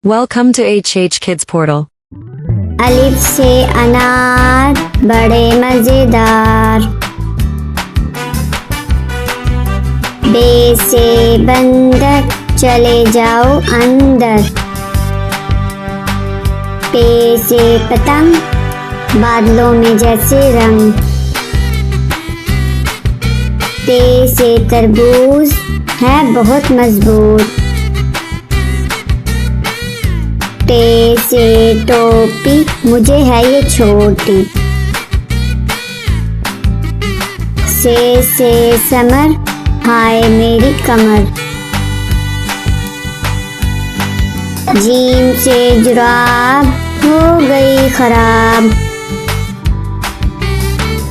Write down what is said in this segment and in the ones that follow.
Welcome to HH Kids Portal. अलिफ से अनार बड़े मजेदार। बे से बंदर चले जाओ अंदर। पे से पतंग बादलों में जैसे रंग। ते से तरबूज है बहुत मजबूत। टे से टोपी मुझे है ये छोटी। से समर हाय मेरी कमर। जीम से जुराब हो गई खराब।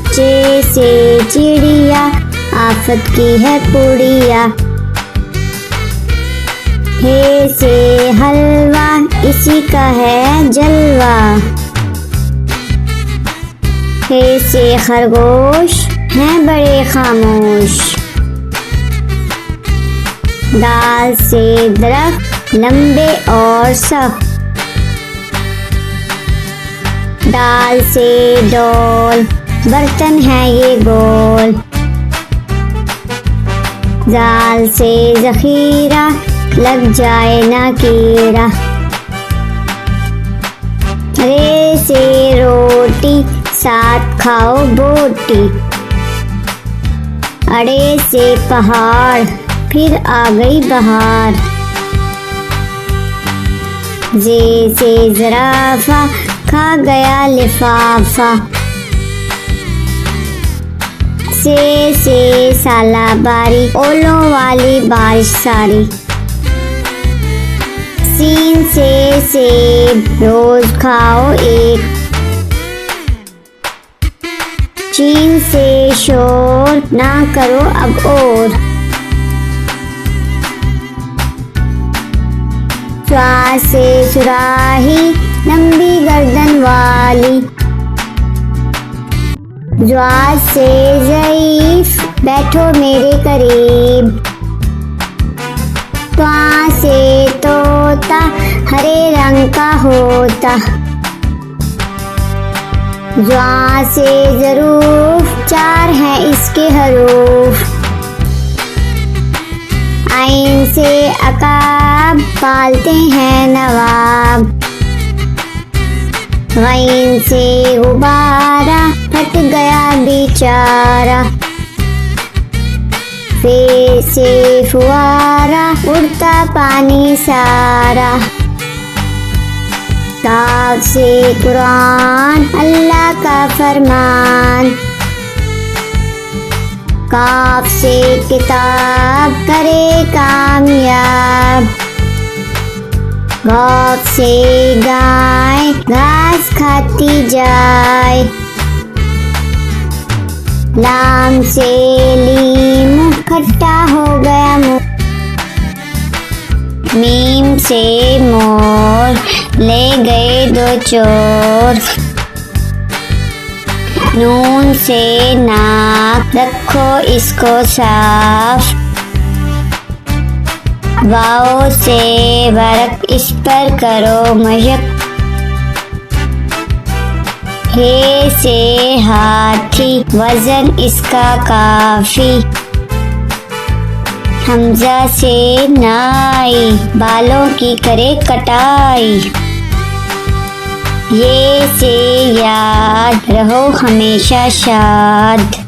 चे से चिड़िया आफत की है पुड़िया। हे से हलवा इसी का है जलवा। हे से खरगोश हैं बड़े खामोश। दाल से दरख्त लंबे और सख्त। दाल से डोल बर्तन है ये गोल। दाल से जखीरा लग जाए ना कीड़ा। रे से रोटी साथ खाओ बोटी। अड़े से पहाड़ फिर आ गई बहार। जे से ज़राफ़ा खा गया लिफाफा। से सालाबारी ओलों वाली बारिश सारी। सीन से सेब रोज खाओ एक। चीन से शोर ना करो अब और। स्वा से सुराही लंबी गर्दन वाली। ज्वा से ज़ईफ बैठो मेरे करीब। त्वा से तोता हरे रंग का होता। ज्वा से ज़रूफ चार हैं इसके हरूफ। आइन से अकाब पालते हैं नवाब। गैन से गुब्बारा फट गया बेचारा। फे से फुआरा उड़ता पानी सारा। काफ से कुरान अल्लाह का फरमान। काफ से किताब करे कामयाब। गौफ से गाय घास खाती जाए। लाम से लीम खट्टा हो गया मुँह। मीम से मोर ले गए दो चोर। नून से नाक रखो इसको साफ। वाओ से वर्क इस पर करो मशक। हे से हाथी वजन इसका काफी। हमजा से नाई बालों की करे कटाई। ये से याद रहो हमेशा शाद।